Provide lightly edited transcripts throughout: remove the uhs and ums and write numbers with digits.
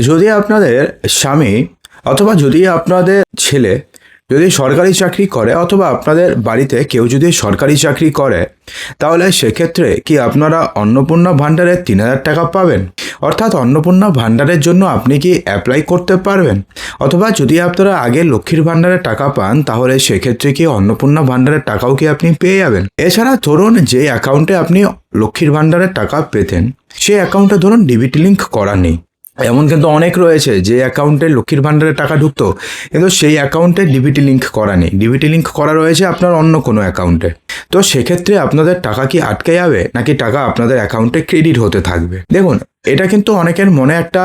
যদি আপনাদের স্বামী অথবা যদি আপনাদের ছেলে যদি সরকারি চাকরি করে অথবা আপনাদের বাড়িতে কেউ যদি সরকারি চাকরি করে, তাহলে সেক্ষেত্রে কি আপনারা অন্নপূর্ণা ভাণ্ডারের 3,000 টাকা পাবেন? অর্থাৎ অন্নপূর্ণা ভাণ্ডারের জন্য আপনি কি অ্যাপ্লাই করতে পারবেন? অথবা যদি আপনারা আগে লক্ষ্মীর ভাণ্ডারের টাকা পান, তাহলে সেক্ষেত্রে কি অন্নপূর্ণা ভাণ্ডারের টাকাও কি আপনি পেয়ে যাবেন? এছাড়া ধরুন যে অ্যাকাউন্টে আপনি লক্ষ্মীর ভাণ্ডারের টাকা পেতেন, সেই অ্যাকাউন্টে ধরুন ডিবিটি লিঙ্ক করা নেই। এমন কিন্তু অনেক রয়েছে যে অ্যাকাউন্টে লক্ষ্মীর ভাণ্ডারের টাকা ঢুকতো, কিন্তু সেই অ্যাকাউন্টে ডিবিটি লিঙ্ক করা নেই, ডিবিটি লিঙ্ক করা রয়েছে আপনার অন্য কোনো অ্যাকাউন্টে। তো সেক্ষেত্রে আপনাদের টাকা কি আটকে যাবে, নাকি টাকা আপনাদের অ্যাকাউন্টে ক্রেডিট হতে থাকবে? দেখুন, এটা কিন্তু অনেকের মনে একটা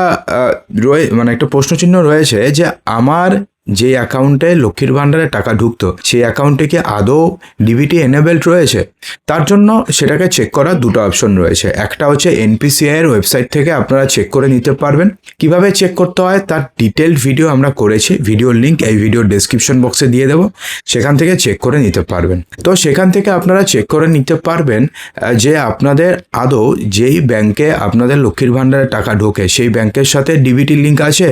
একটা প্রশ্নচিহ্ন রয়েছে যে আমার যে অ্যাকাউন্টে লক্ষ্মীর ভাণ্ডারের টাকা ঢুকতো, সেই অ্যাকাউন্টে কি আদৌ ডিবিটি এনেবেলড রয়েছে? তার জন্য সেটাকে চেক করার দুটো অপশন রয়েছে। একটা হচ্ছে এনপিসিআই এর ওয়েবসাইট থেকে আপনারা চেক করে নিতে পারবেন। কিভাবে চেক করতে হয় তার ডিটেলড ভিডিও আমরা করেছি, ভিডিওর লিঙ্ক এই ভিডিওর ডেসক্রিপশন বক্সে দিয়ে দেবো, সেখান থেকে চেক করে নিতে পারবেন। তো সেখান থেকে আপনারা চেক করে নিতে পারবেন যে আপনাদের আদৌ যেই ব্যাংকে আপনাদের লক্ষ্মীর ভাণ্ডারের টাকা ঢোকে সেই ব্যাংকের সাথে ডিবিটি লিঙ্ক আছে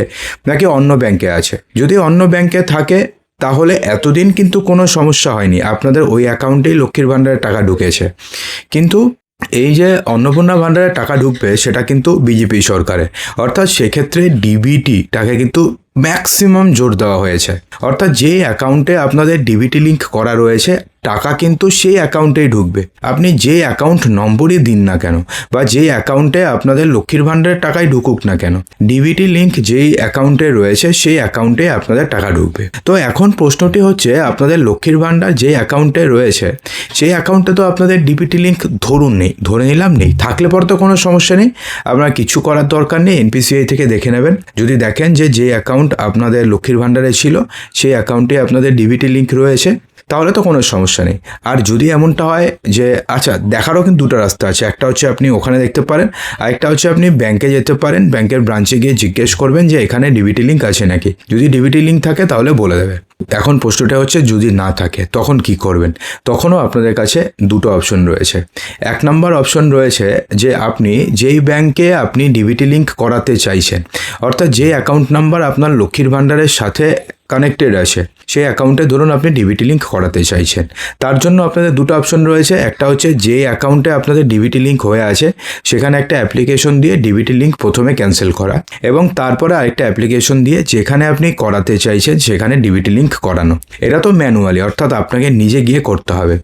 নাকি অন্য ব্যাংকে আছে। যদি অন্য ব্যাংকে থাকে তাহলে এতদিন কিন্তু কোনো সমস্যা হয়নি, আপনাদের ওই অ্যাকাউন্টেই লক্ষ্মীর ভাণ্ডারের টাকা ঢুকেছে। কিন্তু এই যে অন্নপূর্ণা ভাণ্ডারের টাকা ঢুকবে সেটা কিন্তু বিজেপি সরকারের, অর্থাৎ সেক্ষেত্রে ডিবিটিটাকে কিন্তু ম্যাক্সিমাম জোর দেওয়া হয়েছে। অর্থাৎ যে অ্যাকাউন্টে আপনাদের ডিবিটি লিঙ্ক করা রয়েছে টাকা কিন্তু সেই অ্যাকাউন্টেই ঢুকবে, আপনি যে অ্যাকাউন্ট নম্বরই দিন না কেন বা যে অ্যাকাউন্টে আপনাদের লক্ষ্মীর ভাণ্ডারের টাকাই ঢুকুক না কেন, ডিবিটি লিঙ্ক যেই অ্যাকাউন্টে রয়েছে সেই অ্যাকাউন্টে আপনাদের টাকা ঢুকবে। তো এখন প্রশ্নটি হচ্ছে, আপনাদের লক্ষ্মীর ভাণ্ডার যে অ্যাকাউন্টে রয়েছে সেই অ্যাকাউন্টে তো আপনাদের ডিবিটি লিঙ্ক ধরুন নেই, ধরে নিলাম নেই, থাকলে পরে তো কোনো সমস্যা নেই, আপনার কিছু করার দরকার নেই, এনপিসিআই থেকে দেখে নেবেন। যদি দেখেন যে অ্যাকাউন্ট আপনাদের লক্ষ্মীর ভাণ্ডারে ছিল সেই অ্যাকাউন্টে আপনাদের ডিবিটি লিঙ্ক রয়েছে, তাহলে তো কোনো সমস্যা নেই। আর যদি এমনটা হয় যে আচ্ছা, দেখারও কিন্তু দুটো রাস্তা আছে, একটা হচ্ছে আপনি ওখানে দেখতে পারেন, আরেকটা হচ্ছে আপনি ব্যাংকে যেতে পারেন, ব্যাংকের ব্রাঞ্চে গিয়ে জিজ্ঞেস করবেন যে এখানে ডিবিটি লিঙ্ক আছে নাকি। যদি ডিবিটি লিঙ্ক থাকে তাহলে বলে দেবে। এখন প্রশ্নটা হচ্ছে যদি না থাকে তখন কি করবেন? তখনও আপনাদের কাছে দুটো অপশন রয়েছে। এক নম্বর অপশন রয়েছে যে আপনি যেই ব্যাংকে আপনি ডিবিটি লিঙ্ক করাতে চাইছেন, অর্থাৎ যে অ্যাকাউন্ট নাম্বার আপনার লক্ষ্মীর ভাণ্ডারের সাথে কানেক্টেড আছে সেই অ্যাকাউন্টে ধরুন আপনি ডিবিটি লিঙ্ক করাতে চাইছেন, তার জন্য আপনাদের দুটো অপশন রয়েছে। একটা হচ্ছে যে অ্যাকাউন্টে আপনাদের ডিবিটি লিঙ্ক হয়ে আছে সেখানে একটা অ্যাপ্লিকেশন দিয়ে ডিবিটি লিঙ্ক প্রথমে ক্যান্সেল করা, এবং তারপরে আরেকটা অ্যাপ্লিকেশন দিয়ে যেখানে আপনি করাতে চাইছেন সেখানে ডিবিটি লিঙ্ক করানো। এটা তো ম্যানুয়ালি, অর্থাৎ আপনাকে নিজে গিয়ে করতে হবে।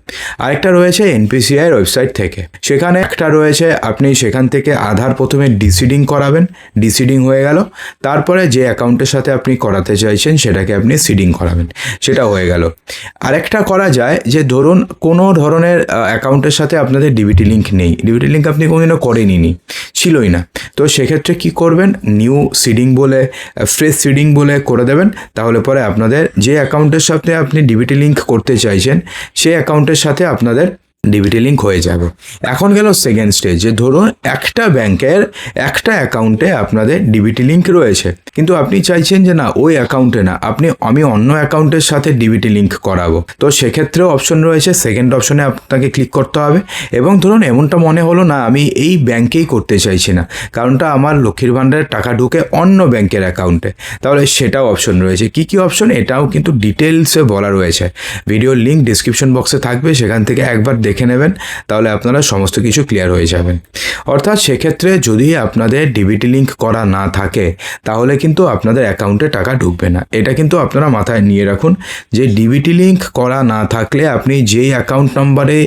আরেকটা রয়েছে এনপিসিআই এর ওয়েবসাইট থেকে, সেখানে একটা রয়েছে আপনি সেখান থেকে আধার প্রথমে ডিসিডিং করাবেন, ডিসিডিং হয়ে গেল, তারপরে যে অ্যাকাউন্টের সাথে আপনি করাতে চাইছেন সেটাকে আপনি সিডিং করাবেন, সেটা হয়ে গেল। আরেকটা করা যায় যে ধরুন কোনো ধরনের অ্যাকাউন্টের সাথে আপনাদের ডিবিটি লিঙ্ক নেই, ডিবিটি লিঙ্ক আপনি কোনোদিনও করেননি, ছিলই না, তো সেক্ষেত্রে কি করবেন, নিউ সিডিং বলে ফ্রেশ সিডিং বলে করে দেবেন। তাহলে পরে আপনাদের যে অ্যাকাউন্টের সাথে আপনি ডিবিটি লিঙ্ক করতে চাইছেন সেই অ্যাকাউন্টের সাথে আপনাদের ডিবিটি লিঙ্ক হয়ে যাবে। এখন গেল সেকেন্ড স্টেজ, যে ধরুন একটা ব্যাংকের একটা অ্যাকাউন্টে আপনাদের ডিবিটি লিঙ্ক রয়েছে, কিন্তু আপনি চাইছেন যে না ওই অ্যাকাউন্টে না, আমি অন্য অ্যাকাউন্টের সাথে ডিবিটি লিঙ্ক করাবো। তো সেক্ষেত্রেও অপশন রয়েছে, সেকেন্ড অপশনে আপনাকে ক্লিক করতে হবে। এবং ধরুন এমনটা মনে হলো না আমি এই ব্যাংকেই করতে চাইছি না, কারণটা আমার লক্ষ্মীর ভাণ্ডারের টাকা ঢুকে অন্য ব্যাংকের অ্যাকাউন্টে, তাহলে সেটাও অপশন রয়েছে। কি কি অপশন এটাও কিন্তু ডিটেলসে বলা রয়েছে, ভিডিওর লিঙ্ক ডিসক্রিপশন বক্সে থাকবে, সেখান থেকে একবার দেখে নেবেন, তাহলে আপনারা সমস্ত কিছু ক্লিয়ার হয়ে যাবেন। অর্থাৎ সেক্ষেত্রে যদি আপনাদের ডিবিটি লিঙ্ক করা না থাকে তাহলে কিন্তু আপনাদের অ্যাকাউন্টে টাকা ঢুকবে না। এটা কিন্তু আপনারা মাথায় নিয়ে রাখুন যে ডিবিটি লিঙ্ক করা না থাকলে আপনি যেই অ্যাকাউন্ট নম্বরে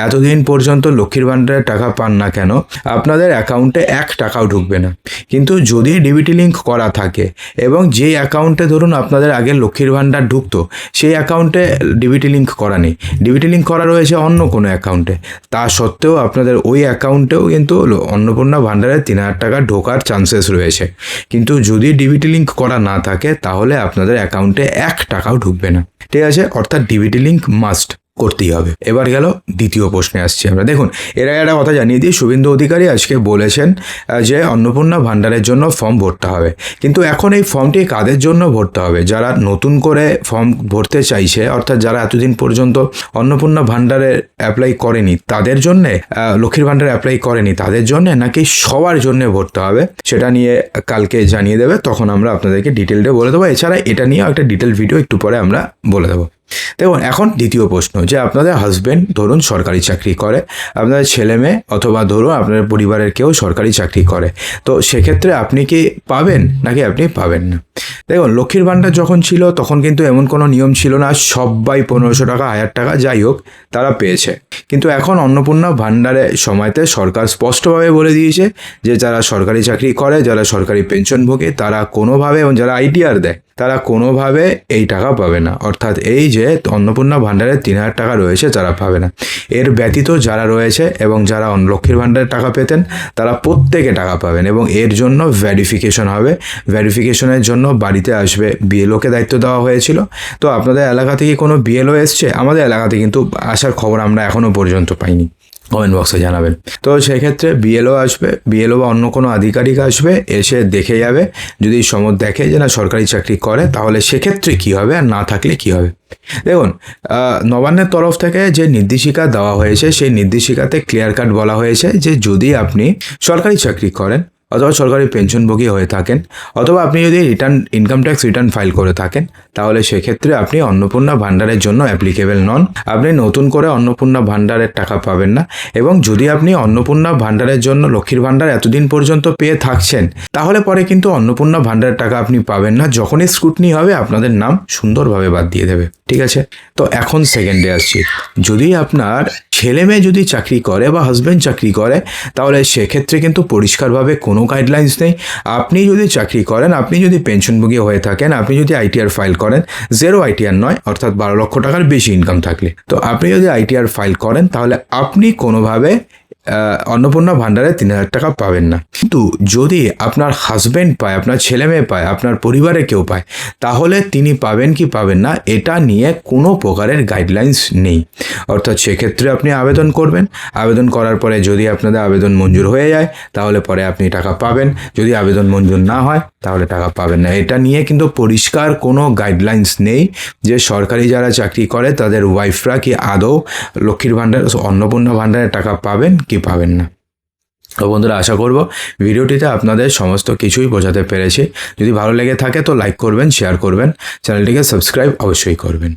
এতদিন পর্যন্ত লক্ষ্মীর ভাণ্ডারের টাকা পান না কেন, আপনাদের অ্যাকাউন্টে 1 টাকাও ঢুকবে না। কিন্তু যদি ডিবিটি লিঙ্ক করা থাকে এবং যেই অ্যাকাউন্টে ধরুন আপনাদের আগে লক্ষ্মীর ভাণ্ডার ঢুকতো সেই অ্যাকাউন্টে ডিবিটি লিঙ্ক করা নেই, ডিবিটি লিঙ্ক করা রয়েছে অন্য কোনো অ্যাকাউন্টে, তা সত্ত্বেও আপনাদের ওই অ্যাকাউন্টেও কিন্তু অন্নপূর্ণা ভাণ্ডারে 3,000 টাকা ঢোকার চান্সেস রয়েছে। কিন্তু যদি ডিবিটি লিঙ্ক করা না থাকে তাহলে আপনাদের অ্যাকাউন্টে 1 টাকাও ঢুকবে না। ঠিক আছে, অর্থাৎ ডিবিটি লিঙ্ক মাস্ট করতেই হবে। এবার গেল দ্বিতীয় প্রশ্নে আসছি আমরা। দেখুন, এর আগে একটা কথা জানিয়ে দিই, শুভেন্দু অধিকারী আজকে বলেছেন যে অন্নপূর্ণা ভাণ্ডারের জন্য ফর্ম ভরতে হবে, কিন্তু এখন এই ফর্মটি কাদের জন্য ভরতে হবে? যারা নতুন করে ফর্ম ভরতে চাইছে, অর্থাৎ যারা এতদিন পর্যন্ত অন্নপূর্ণা ভাণ্ডারে অ্যাপ্লাই করেনি তাদের জন্যে, লক্ষ্মীর ভাণ্ডারে অ্যাপ্লাই করেনি তাদের জন্য, নাকি সবার জন্য ভরতে হবে, সেটা নিয়ে কালকে জানিয়ে দেবে, তখন আমরা আপনাদেরকে ডিটেলটা বলে দেবো। এছাড়া এটা নিয়েও একটা ডিটেল ভিডিও একটু পরে আমরা বলে দেবো। দেখুন, এখন দ্বিতীয় প্রশ্ন, যে আপনাদের হাজব্যান্ড ধরুন সরকারি চাকরি করে, আপনাদের ছেলে মেয়ে অথবা ধরুন আপনার পরিবারের কেউ সরকারি চাকরি করে, তো সেক্ষেত্রে আপনি কি পাবেন নাকি আপনি পাবেন না? দেখুন, লক্ষ্মীর ভাণ্ডার যখন ছিল তখন কিন্তু এমন কোনো নিয়ম ছিল না, সবাই 1500 টাকা 1000 টাকা যাই হোক তারা পেয়েছে। কিন্তু এখন অন্নপূর্ণা ভাণ্ডারের সময়তে সরকার স্পষ্টভাবে বলে দিয়েছে যে যারা সরকারি চাকরি করে, যারা সরকারি পেনশন ভোগে, তারা কোনোভাবে, এবং যারা আইটিআর দেয় তারা কোনোভাবে এই টাকা পাবে না। অর্থাৎ এই যে অন্নপূর্ণা ভাণ্ডারে 3000 টাকা রয়েছে তারা পাবে না। এর ব্যতীত যারা রয়েছে এবং যারা লক্ষ্মীর ভাণ্ডারের টাকা পেতেন তারা প্রত্যেকে টাকা পাবেন, এবং এর জন্য ভেরিফিকেশন হবে। ভেরিফিকেশনের জন্য বাড়িতে আসবে, বিএলওকে দায়িত্ব দেওয়া হয়েছিল। তো আপনাদের এলাকা থেকে কোনো বিএলও এসছে? আমাদের এলাকাতে কিন্তু আসার খবর আমরা এখনও পর্যন্ত পাইনি, কমেন্ট বক্সে জানাবেন। তো সেক্ষেত্রে বিএলও আসবে, বিএলও বা অন্য কোনো আধিকারিক আসবে, এসে দেখে যাবে। যদি দেখে যে না সরকারি চাকরি করে, তাহলে সেক্ষেত্রে কী হবে, আর না থাকলে কী হবে। দেখুন, নবান্নের তরফ থেকে যে নির্দেশিকা দেওয়া হয়েছে, সেই নির্দেশিকাতে ক্লিয়ার কাট বলা হয়েছে যে যদি আপনি সরকারি চাকরি করেন অথবা সরকারি পেনশনভোগী হয়ে থাকেন, অথবা আপনি যদি ইনকাম ট্যাক্স রিটার্ন ফাইল করে থাকেন, তাহলে সেক্ষেত্রে আপনি অন্নপূর্ণা ভাণ্ডারের জন্য অ্যাপ্লিকেবল নন। আপনি নতুন করে অন্নপূর্ণা ভাণ্ডারের টাকা পাবেন না। এবং যদি আপনি অন্নপূর্ণা ভাণ্ডারের জন্য লক্ষ্মীর ভাণ্ডার এতদিন পর্যন্ত পেয়ে থাকছেন, তাহলে পরে কিন্তু অন্নপূর্ণা ভাণ্ডারের টাকা আপনি পাবেন না। যখনই স্ক্রুটনি হবে আপনাদের নাম সুন্দরভাবে বাদ দিয়ে দেবে, ঠিক আছে? তো এখন সেকেন্ডে আসছি, যদি আপনার ছেলে মেয়ে যদি চাকরি করে বা হাজব্যান্ড চাকরি করে, তাহলে সেক্ষেত্রে কিন্তু পরিষ্কারভাবে কোনো গাইডলাইন্স নেই। আপনি যদি চাকরি করেন, আপনি যদি পেনশনভোগী হয়ে থাকেন, আপনি যদি আইটিআর ফাইল করেন, জেরো আইটিআর নয়, অর্থাৎ 12 লক্ষ টাকার বেশি ইনকাম থাকলে, তো আপনি যদি আইটিআর ফাইল করেন, তাহলে আপনি কোনোভাবে অন্নপূর্ণা ভাণ্ডারে 3000 টাকা পাবেন না। কিন্তু যদি আপনার হাজব্যান্ড পায়, আপনার ছেলে মেয়ে পায়, আপনার পরিবারে কেউ পায়, তাহলে তিনি পাবেন কি পাবেন না, এটা নিয়ে কোনো প্রকারের গাইডলাইন্স নেই। অর্থাৎ সেক্ষেত্রে আপনি আবেদন করবেন, আবেদন করার পরে যদি আপনাদের আবেদন মঞ্জুর হয়ে যায়, তাহলে পরে আপনি টাকা পাবেন। যদি আবেদন মঞ্জুর না হয়, তাহলে টাকা পাবেন না। এটা নিয়ে কিন্তু পরিষ্কার কোনো গাইডলাইন্স নেই যে সরকারি যারা চাকরি করে তাদের ওয়াইফরা কি আদৌ লক্ষ্মীর ভাণ্ডার, অন্নপূর্ণা ভাণ্ডারের টাকা পাবেন কি পাবেন না। তো বন্ধুরা, আশা করব ভিডিওটিতে আপনাদের সমস্ত কিছুই বোঝাতে পেরেছি। যদি ভালো লেগে থাকে তো লাইক করবেন, শেয়ার করবেন, চ্যানেলটিকে সাবস্ক্রাইব অবশ্যই করবেন।